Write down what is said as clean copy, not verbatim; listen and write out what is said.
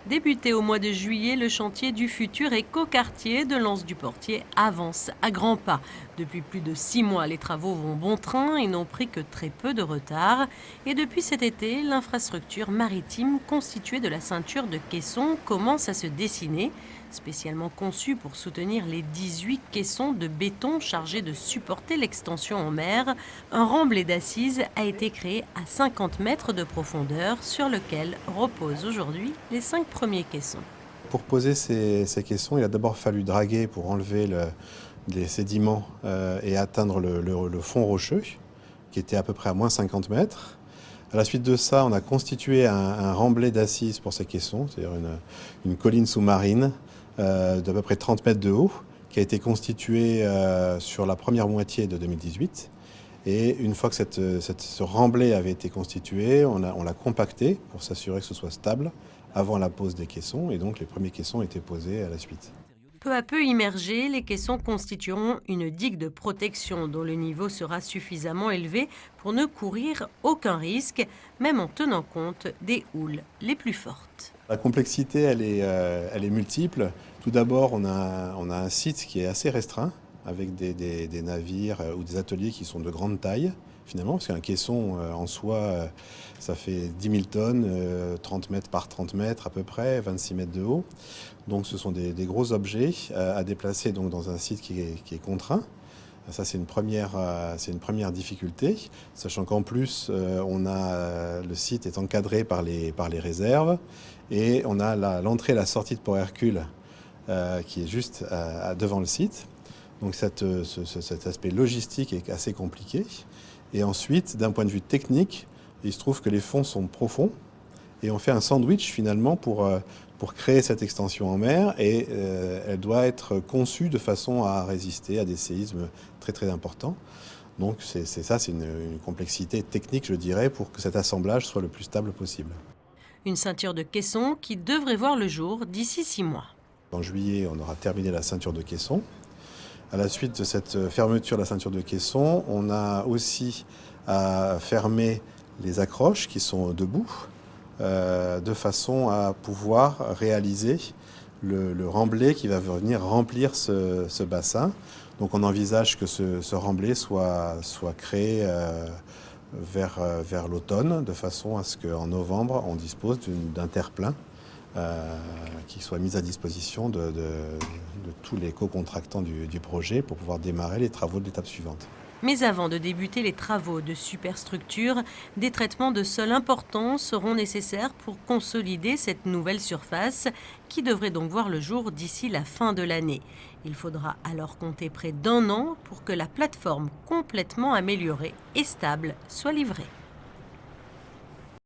Débuté au mois de juillet, le chantier du futur écoquartier de Lens-du-Portier avance à grands pas. Depuis plus de 6 mois, les travaux vont bon train et n'ont pris que très peu de retard. Et depuis cet été, l'infrastructure maritime constituée de la ceinture de caissons commence à se dessiner, spécialement conçue pour soutenir les 18 caissons de béton chargés de supporter l'extension en mer. Un remblai d'assises a été créé à 50 mètres de profondeur sur lequel reposent aujourd'hui les 5 premiers caissons. Pour poser ces caissons, il a d'abord fallu draguer pour enlever les sédiments et atteindre le fond rocheux, qui était à peu près à moins 50 mètres. À la suite de ça, on a constitué un remblai d'assises pour ces caissons, c'est-à-dire une colline sous-marine d'à peu près 30 mètres de haut, qui a été constituée sur la première moitié de 2018. Et une fois que ce remblai avait été constitué, on l'a compacté pour s'assurer que ce soit stable avant la pose des caissons. Et donc les premiers caissons étaient posés à la suite. Peu à peu immergés, les caissons constitueront une digue de protection dont le niveau sera suffisamment élevé pour ne courir aucun risque, même en tenant compte des houles les plus fortes. La complexité, elle est multiple. Tout d'abord, on a un site qui est assez restreint, avec des navires ou des ateliers qui sont de grande taille, finalement, parce qu'un caisson en soi, ça fait 10 000 tonnes, 30 mètres par 30 mètres à peu près, 26 mètres de haut. Donc ce sont des gros objets à déplacer donc, dans un site qui est contraint. Ça, c'est une première difficulté, sachant qu'en plus, le site est encadré par les réserves et on a l'entrée et la sortie de Port Hercule qui est juste devant le site. Donc cet aspect logistique est assez compliqué. Et ensuite, d'un point de vue technique, il se trouve que les fonds sont profonds et on fait un sandwich finalement pour créer cette extension en mer et elle doit être conçue de façon à résister à des séismes très très importants. Donc c'est une complexité technique, je dirais, pour que cet assemblage soit le plus stable possible. Une ceinture de caissons qui devrait voir le jour d'ici 6 mois. En juillet, on aura terminé la ceinture de caissons. À la suite de cette fermeture de la ceinture de caissons, on a aussi à fermer les accroches qui sont debout, de façon à pouvoir réaliser le remblai qui va venir remplir ce bassin. Donc on envisage que ce remblai soit créé vers l'automne, de façon à ce qu'en novembre, on dispose d'un terre-plein qui soit mis à disposition de tous les co-contractants du projet pour pouvoir démarrer les travaux de l'étape suivante. Mais avant de débuter les travaux de superstructure, des traitements de sol importants seront nécessaires pour consolider cette nouvelle surface qui devrait donc voir le jour d'ici la fin de l'année. Il faudra alors compter près d'1 an pour que la plateforme complètement améliorée et stable soit livrée.